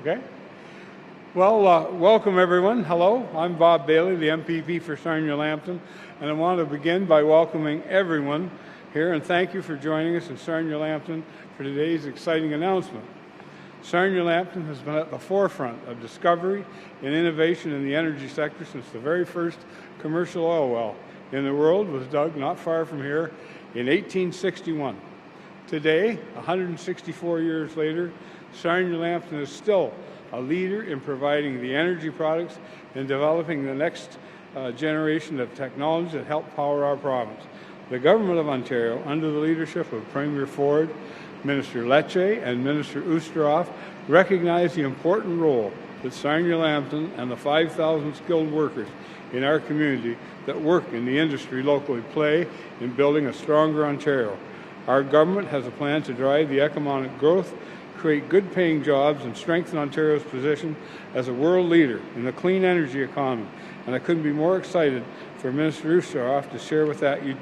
Okay. Well, welcome everyone. Hello, I'm Bob Bailey, the MPP for Sarnia-Lambton, and I want to begin by welcoming everyone here and thank you for joining us in Sarnia-Lambton for today's exciting announcement. Sarnia-Lambton has been at the forefront of discovery and innovation in the energy sector since the very first commercial oil well in the world was dug not far from here in 1861. Today, 164 years later, Sarnia-Lambton is still a leader in providing the energy products and developing the next generation of technologies that help power our province. The Government of Ontario, under the leadership of Premier Ford, Minister Lecce, and Minister Oosterhoff, recognize the important role that Sarnia-Lambton and the 5,000 skilled workers in our community that work in the industry locally play in building a stronger Ontario. Our government has a plan to drive the economic growth, create good-paying jobs, and strengthen Ontario's position as a world leader in the clean energy economy. And I couldn't be more excited for Minister Oosterhoff to share with you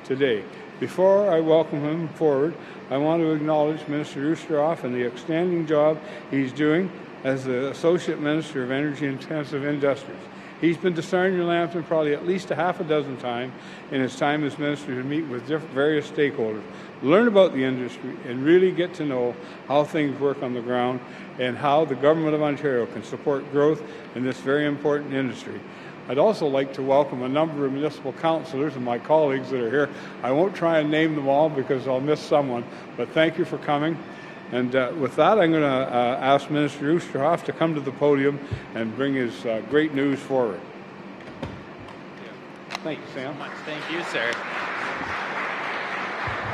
today. Before I welcome him forward, I want to acknowledge Minister Oosterhoff and the outstanding job he's doing as the Associate Minister of Energy-Intensive Industries. He's been to Sarnia-Lambton probably at least a half a dozen times in his time as minister to meet with various stakeholders, learn about the industry, and really get to know how things work on the ground and how the Government of Ontario can support growth in this very important industry. I'd also like to welcome a number of municipal councillors and my colleagues that are here. I won't try and name them all because I'll miss someone, but thank you for coming. And with that, I'm going to ask Minister Oosterhoff to come to the podium and bring his great news forward. Thank you, Sam. Thank you, sir.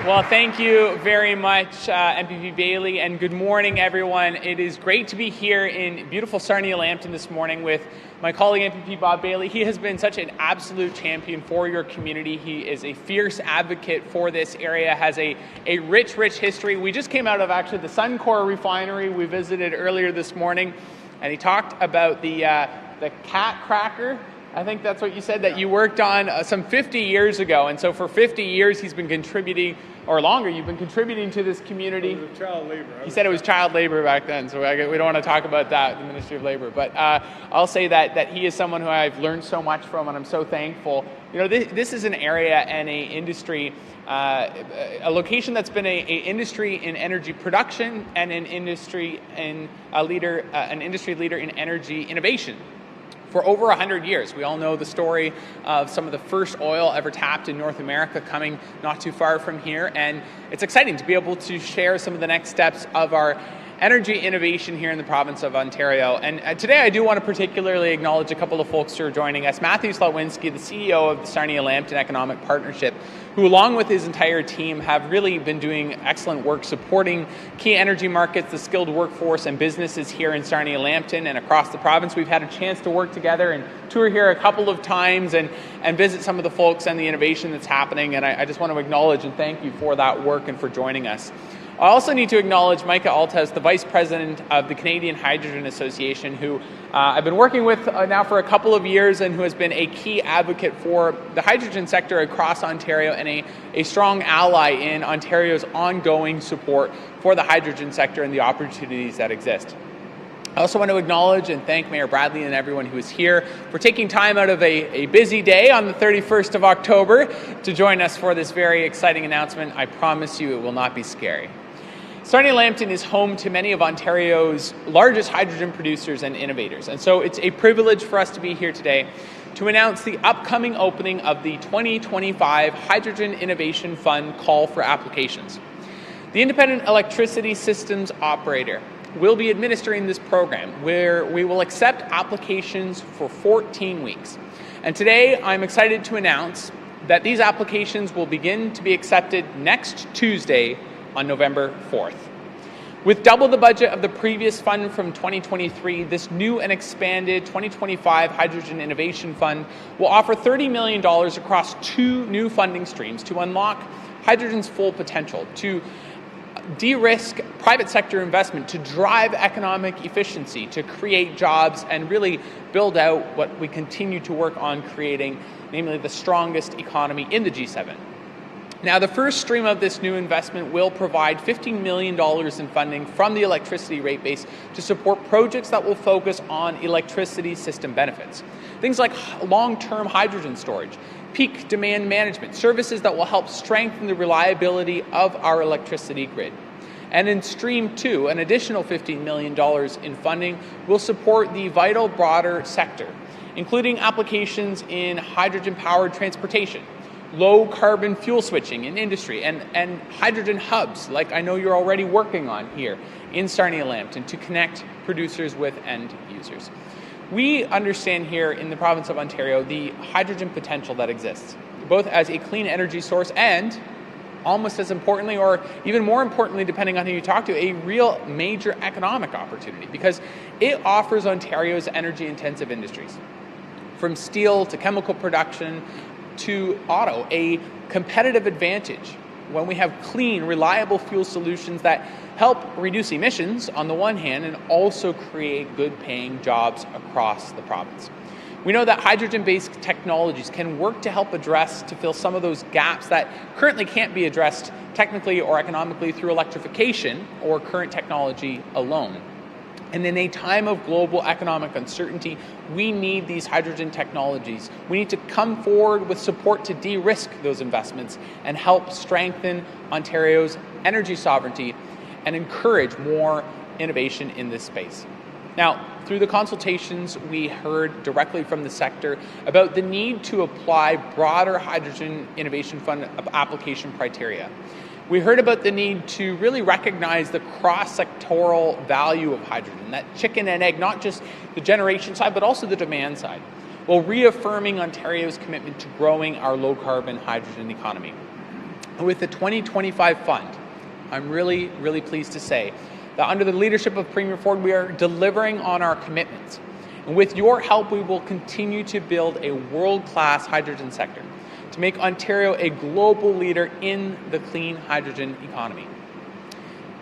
Well, thank you very much, MPP Bailey, and good morning, everyone. It is great to be here in beautiful Sarnia-Lambton this morning with my colleague, MPP Bob Bailey. He has been such an absolute champion for your community. He is a fierce advocate for this area, has a rich history. We just came out of actually the Suncor refinery we visited earlier this morning, and he talked about the cat cracker. I think that's what you said, that you worked on some 50 years ago. And so for 50 years, he's been contributing, or longer, you've been contributing to this community. It was child labor. He said it was child labor back then, so we don't want to talk about that, the Ministry of Labor. But I'll say that he is someone who I've learned so much from, and I'm so thankful. You know, this is an area and a industry, a location that's been an industry in energy production and an industry leader in energy innovation for over 100 years. We all know the story of some of the first oil ever tapped in North America coming not too far from here, and it's exciting to be able to share some of the next steps of our energy innovation here in the province of Ontario. And today I do want to particularly acknowledge a couple of folks who are joining us. Matthew Slawinski, the CEO of the Sarnia-Lambton Economic Partnership, who along with his entire team have really been doing excellent work supporting key energy markets, the skilled workforce and businesses here in Sarnia-Lambton and across the province. We've had a chance to work together and tour here a couple of times and visit some of the folks and the innovation that's happening. And I just want to acknowledge and thank you for that work and for joining us. I also need to acknowledge Micah Altes, the Vice President of the Canadian Hydrogen Association, who I've been working with now for a couple of years and who has been a key advocate for the hydrogen sector across Ontario and a strong ally in Ontario's ongoing support for the hydrogen sector and the opportunities that exist. I also want to acknowledge and thank Mayor Bradley and everyone who is here for taking time out of a busy day on the 31st of October to join us for this very exciting announcement. I promise you it will not be scary. Sarnia-Lambton is home to many of Ontario's largest hydrogen producers and innovators, and so it's a privilege for us to be here today to announce the upcoming opening of the 2025 Hydrogen Innovation Fund call for applications. The Independent Electricity Systems Operator will be administering this program, where we will accept applications for 14 weeks. And today, I'm excited to announce that these applications will begin to be accepted next Tuesday on November 4th. With double the budget of the previous fund from 2023, this new and expanded 2025 Hydrogen Innovation Fund will offer $30 million across two new funding streams to unlock hydrogen's full potential, to de-risk private sector investment, to drive economic efficiency, to create jobs, and really build out what we continue to work on creating, namely the strongest economy in the G7. Now, the first stream of this new investment will provide $15 million in funding from the electricity rate base to support projects that will focus on electricity system benefits. Things like long-term hydrogen storage, peak demand management, services that will help strengthen the reliability of our electricity grid. And in Stream 2, an additional $15 million in funding will support the vital broader sector, including applications in hydrogen-powered transportation, low-carbon fuel switching in industry, and hydrogen hubs, like I know you're already working on here in Sarnia-Lambton, to connect producers with end users. We understand here in the province of Ontario the hydrogen potential that exists, both as a clean energy source and, almost as importantly, or even more importantly, depending on who you talk to, a real major economic opportunity, because it offers Ontario's energy-intensive industries, from steel to chemical production to auto, a competitive advantage when we have clean, reliable fuel solutions that help reduce emissions on the one hand and also create good-paying jobs across the province. We know that hydrogen-based technologies can work to help to fill some of those gaps that currently can't be addressed technically or economically through electrification or current technology alone. And in a time of global economic uncertainty, we need these hydrogen technologies. We need to come forward with support to de-risk those investments and help strengthen Ontario's energy sovereignty and encourage more innovation in this space. Now, through the consultations, we heard directly from the sector about the need to apply broader Hydrogen Innovation Fund application criteria. We heard about the need to really recognize the cross-sectoral value of hydrogen, that chicken and egg, not just the generation side, but also the demand side, while reaffirming Ontario's commitment to growing our low-carbon hydrogen economy. With the 2025 fund, I'm really, really pleased to say that under the leadership of Premier Ford, we are delivering on our commitments. And with your help, we will continue to build a world-class hydrogen sector to make Ontario a global leader in the clean hydrogen economy.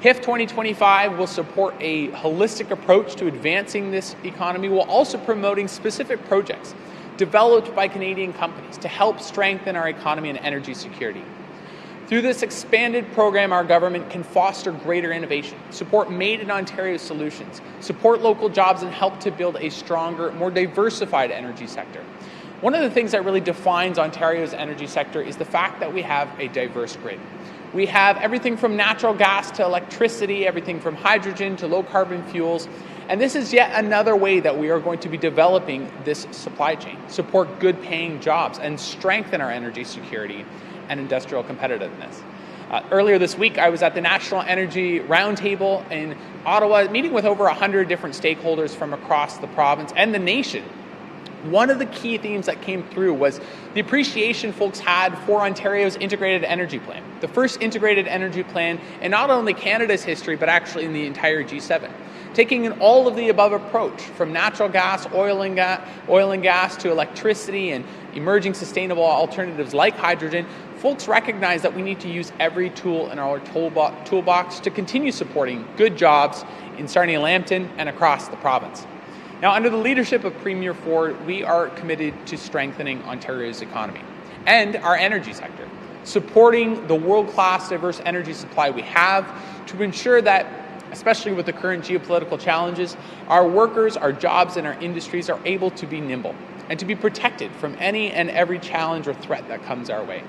HIF 2025 will support a holistic approach to advancing this economy while also promoting specific projects developed by Canadian companies to help strengthen our economy and energy security. Through this expanded program, our government can foster greater innovation, support Made in Ontario solutions, support local jobs, and help to build a stronger, more diversified energy sector. One of the things that really defines Ontario's energy sector is the fact that we have a diverse grid. We have everything from natural gas to electricity, everything from hydrogen to low-carbon fuels, and this is yet another way that we are going to be developing this supply chain, support good-paying jobs, and strengthen our energy security and industrial competitiveness. Earlier this week, I was at the National Energy Roundtable in Ottawa, meeting with over 100 different stakeholders from across the province and the nation. One of the key themes that came through was the appreciation folks had for Ontario's integrated energy plan, the first integrated energy plan in not only Canada's history, but actually in the entire G7. Taking an all of the above approach from natural gas, oil and gas to electricity and emerging sustainable alternatives like hydrogen, folks recognize that we need to use every tool in our toolbox to continue supporting good jobs in Sarnia-Lambton and across the province. Now, under the leadership of Premier Ford, we are committed to strengthening Ontario's economy and our energy sector, supporting the world-class diverse energy supply we have to ensure that, especially with the current geopolitical challenges, our workers, our jobs, and our industries are able to be nimble and to be protected from any and every challenge or threat that comes our way.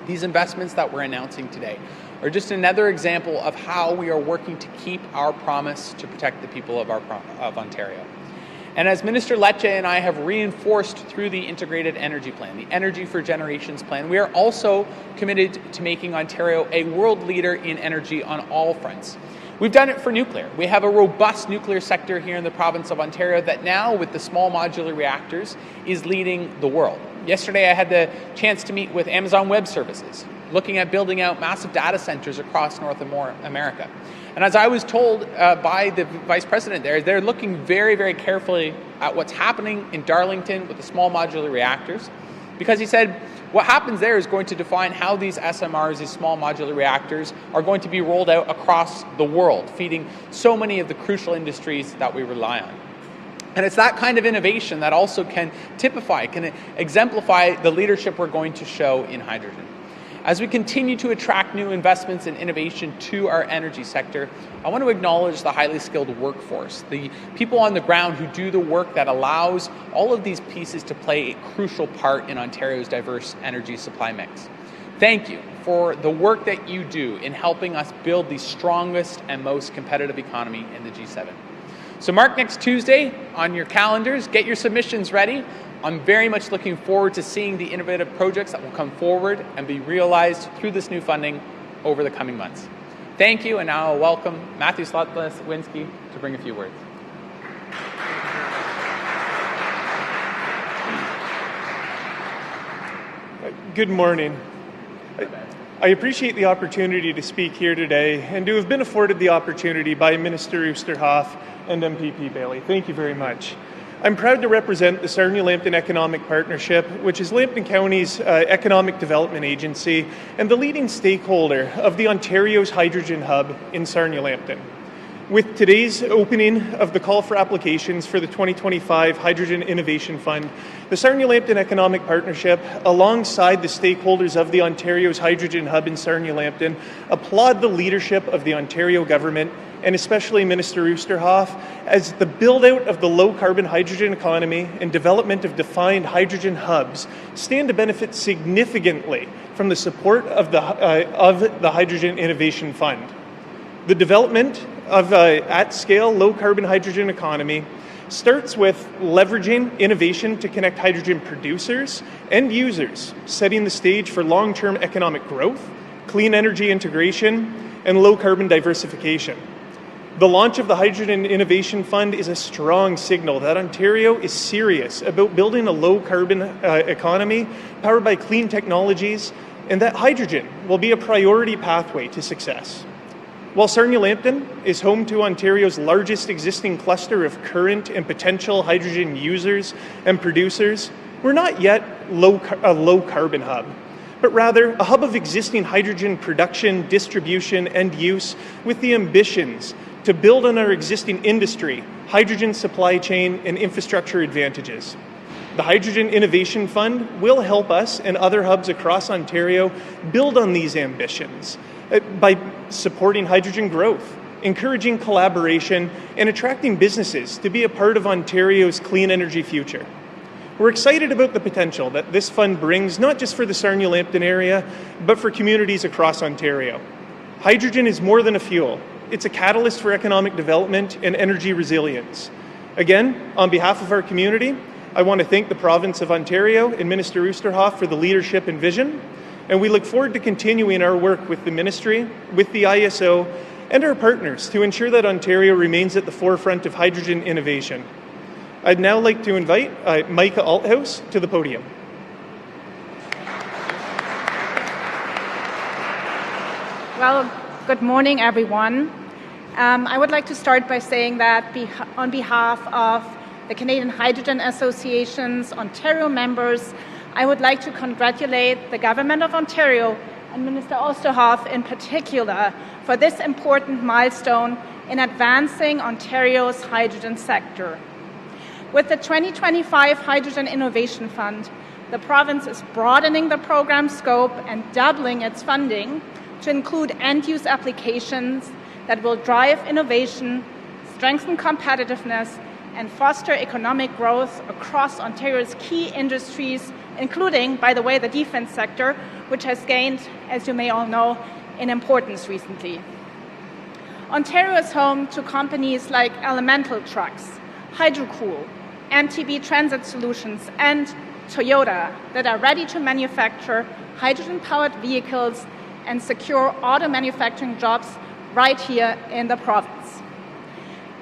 These investments that we're announcing today are just another example of how we are working to keep our promise to protect the people of Ontario. And as Minister Lecce and I have reinforced through the Integrated Energy Plan, the Energy for Generations Plan, we are also committed to making Ontario a world leader in energy on all fronts. We've done it for nuclear. We have a robust nuclear sector here in the province of Ontario that now, with the small modular reactors, is leading the world. Yesterday, I had the chance to meet with Amazon Web Services, looking at building out massive data centers across North America. And as I was told by the Vice President there, they're looking very, very carefully at what's happening in Darlington with the small modular reactors, because he said what happens there is going to define how these SMRs, these small modular reactors, are going to be rolled out across the world, feeding so many of the crucial industries that we rely on. And it's that kind of innovation that also can exemplify the leadership we're going to show in hydrogen. As we continue to attract new investments and innovation to our energy sector, I want to acknowledge the highly skilled workforce, the people on the ground who do the work that allows all of these pieces to play a crucial part in Ontario's diverse energy supply mix. Thank you for the work that you do in helping us build the strongest and most competitive economy in the G7. So mark next Tuesday on your calendars, get your submissions ready. I'm very much looking forward to seeing the innovative projects that will come forward and be realized through this new funding over the coming months. Thank you, and now I'll welcome Matthew Slotwinski to bring a few words. Good morning. I appreciate the opportunity to speak here today and to have been afforded the opportunity by Minister Oosterhoff and MPP Bailey. Thank you very much. I'm proud to represent the Sarnia-Lambton Economic Partnership, which is Lambton County's economic development agency and the leading stakeholder of the Ontario's Hydrogen Hub in Sarnia-Lambton. With today's opening of the call for applications for the 2025 Hydrogen Innovation Fund, the Sarnia-Lambton Economic Partnership, alongside the stakeholders of the Ontario's Hydrogen Hub in Sarnia-Lambton, applaud the leadership of the Ontario government and especially Minister Oosterhoff as the build-out of the low-carbon hydrogen economy and development of defined hydrogen hubs stand to benefit significantly from the support of the Hydrogen Innovation Fund. The development of at-scale low-carbon hydrogen economy starts with leveraging innovation to connect hydrogen producers and users, setting the stage for long-term economic growth, clean energy integration, and low-carbon diversification. The launch of the Hydrogen Innovation Fund is a strong signal that Ontario is serious about building a low-carbon economy powered by clean technologies, and that hydrogen will be a priority pathway to success. While Sarnia-Lambton is home to Ontario's largest existing cluster of current and potential hydrogen users and producers, we're not yet a low-carbon hub, but rather a hub of existing hydrogen production, distribution, and use with the ambitions to build on our existing industry, hydrogen supply chain, and infrastructure advantages. The Hydrogen Innovation Fund will help us and other hubs across Ontario build on these ambitions by supporting hydrogen growth, encouraging collaboration, and attracting businesses to be a part of Ontario's clean energy future. We're excited about the potential that this fund brings, not just for the Sarnia-Lambton area, but for communities across Ontario. Hydrogen is more than a fuel. It's a catalyst for economic development and energy resilience. Again, on behalf of our community, I want to thank the Province of Ontario and Minister Oosterhoff for the leadership and vision, and we look forward to continuing our work with the Ministry, with the ISO, and our partners to ensure that Ontario remains at the forefront of hydrogen innovation. I'd now like to invite Micah Althouse to the podium. Well, good morning, everyone. I would like to start by saying that on behalf of the Canadian Hydrogen Association's Ontario members, I would like to congratulate the Government of Ontario and Minister Oosterhoff in particular for this important milestone in advancing Ontario's hydrogen sector. With the 2025 Hydrogen Innovation Fund, the province is broadening the program scope and doubling its funding to include end-use applications that will drive innovation, strengthen competitiveness, and foster economic growth across Ontario's key industries, including, by the way, the defense sector, which has gained, as you may all know, in importance recently. Ontario is home to companies like Elemental Trucks, Hydrocool, MTB Transit Solutions, and Toyota that are ready to manufacture hydrogen-powered vehicles and secure auto manufacturing jobs right here in the province.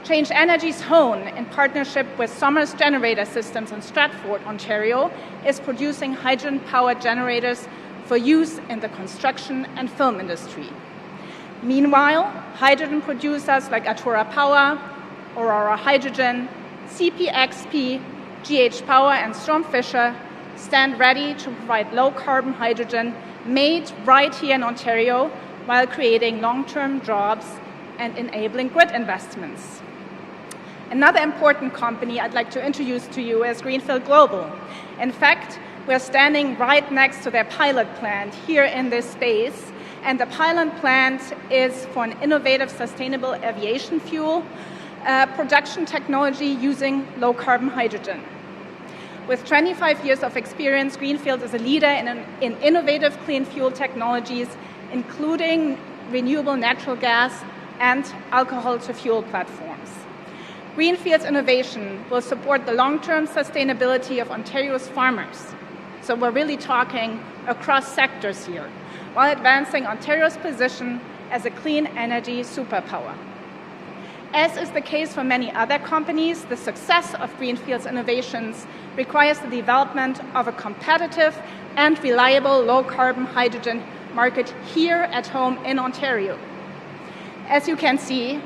Change Energy's Hone, in partnership with Somers Generator Systems in Stratford, Ontario, is producing hydrogen-powered generators for use in the construction and film industry. Meanwhile, hydrogen producers like Atura Power, Aurora Hydrogen, CPXP, GH Power, and Stormfisher stand ready to provide low-carbon hydrogen made right here in Ontario while creating long-term jobs and enabling grid investments. Another important company I'd like to introduce to you is Greenfield Global. In fact, We're standing right next to their pilot plant here in this space, and the pilot plant is for an innovative sustainable aviation fuel production technology using low-carbon hydrogen. With 25 years of experience, Greenfield is a leader in innovative clean fuel technologies, including renewable natural gas and alcohol-to-fuel platforms. Greenfield's innovation will support the long-term sustainability of Ontario's farmers. So we're really talking across sectors here, while advancing Ontario's position as a clean energy superpower. As is the case for many other companies, the success of Greenfield's innovations requires the development of a competitive and reliable low-carbon hydrogen market here at home in Ontario. As you can see,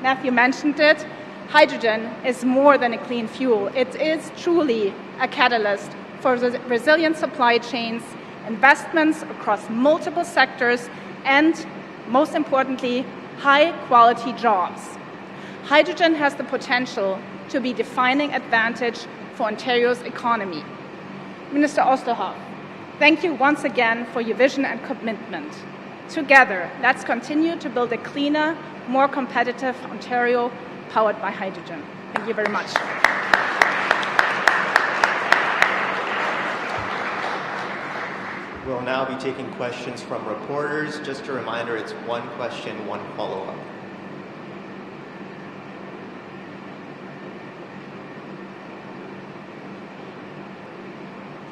Matthew mentioned it, hydrogen is more than a clean fuel. It is truly a catalyst for resilient supply chains, investments across multiple sectors, and, most importantly, high-quality jobs. Hydrogen has the potential to be a defining advantage for Ontario's economy. Minister Oosterhoff, thank you once again for your vision and commitment. Together, let's continue to build a cleaner, more competitive Ontario powered by hydrogen. Thank you very much. We'll now be taking questions from reporters. Just a reminder, it's one question, one follow-up.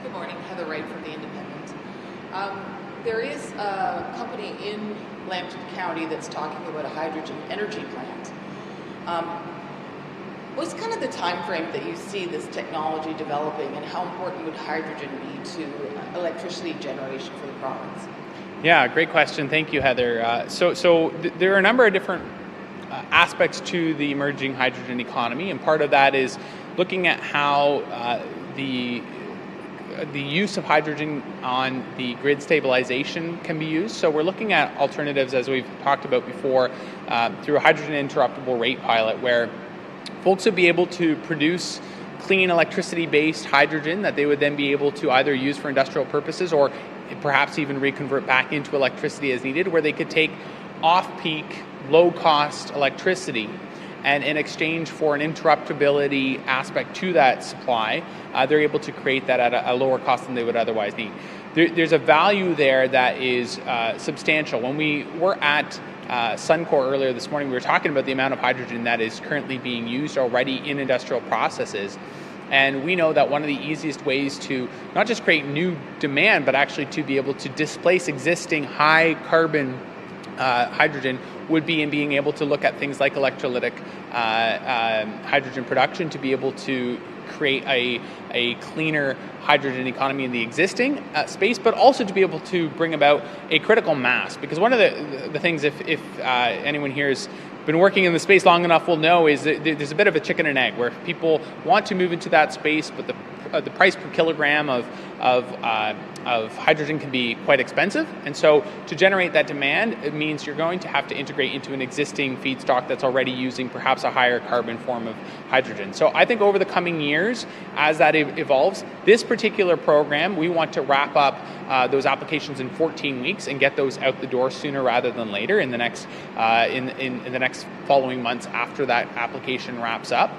Good morning, Heather Wright from The Independent. There is a company in Lambton County that's talking about a hydrogen energy plant. What's kind of the time frame that you see this technology developing, and how important would hydrogen be to electricity generation for the province? Yeah, great question. Thank you, Heather. There are a number of different aspects to the emerging hydrogen economy, and part of that is looking at how the use of hydrogen on the grid stabilization can be used. So we're looking at alternatives, as we've talked about before, through a hydrogen interruptible rate pilot, where folks would be able to produce clean electricity-based hydrogen that they would then be able to either use for industrial purposes or perhaps even reconvert back into electricity as needed, where they could take off-peak, low-cost electricity, and in exchange for an interruptibility aspect to that supply, they're able to create that at a lower cost than they would otherwise need. There's a value there that is substantial. When we were at Suncor earlier this morning, we were talking about the amount of hydrogen that is currently being used already in industrial processes. And we know that one of the easiest ways to not just create new demand, but actually to be able to displace existing high carbon hydrogen would be in being able to look at things like electrolytic hydrogen production to be able to create a cleaner hydrogen economy in the existing space, but also to be able to bring about a critical mass. Because one of the things, if anyone here has been working in the space long enough will know, is that there's a bit of a chicken and egg, where people want to move into that space, but the price per kilogram of hydrogen can be quite expensive. And so to generate that demand, it means you're going to have to integrate into an existing feedstock that's already using perhaps a higher carbon form of hydrogen. So I think over the coming years, as that evolves, this particular program, we want to wrap up those applications in 14 weeks and get those out the door sooner rather than later in the next in the next following months after that application wraps up.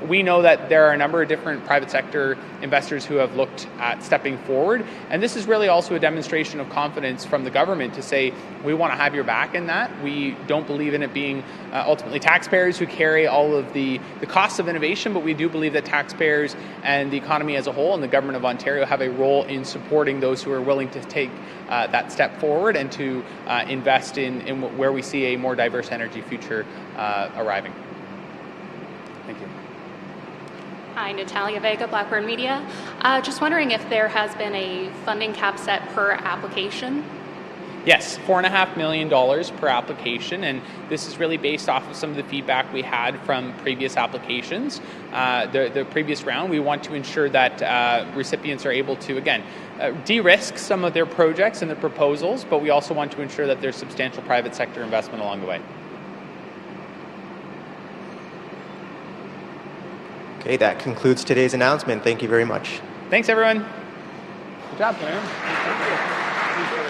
We know that there are a number of different private sector investors who have looked at stepping forward, and this is really also a demonstration of confidence from the government to say, we want to have your back in that. We don't believe in it being ultimately taxpayers who carry all of the costs of innovation, but we do believe that taxpayers and the economy as a whole and the government of Ontario have a role in supporting those who are willing to take that step forward and to invest in where we see a more diverse energy future arriving. Thank you. Hi, Natalia Vega, Blackburn Media. Just wondering if there has been a funding cap set per application? Yes, $4.5 million per application, and this is really based off of some of the feedback we had from previous applications. The previous round, we want to ensure that recipients are able to, again, de-risk some of their projects and their proposals, but we also want to ensure that there's substantial private sector investment along the way. Okay, that concludes today's announcement. Thank you very much. Thanks, everyone. Good job. Sam. Thank you.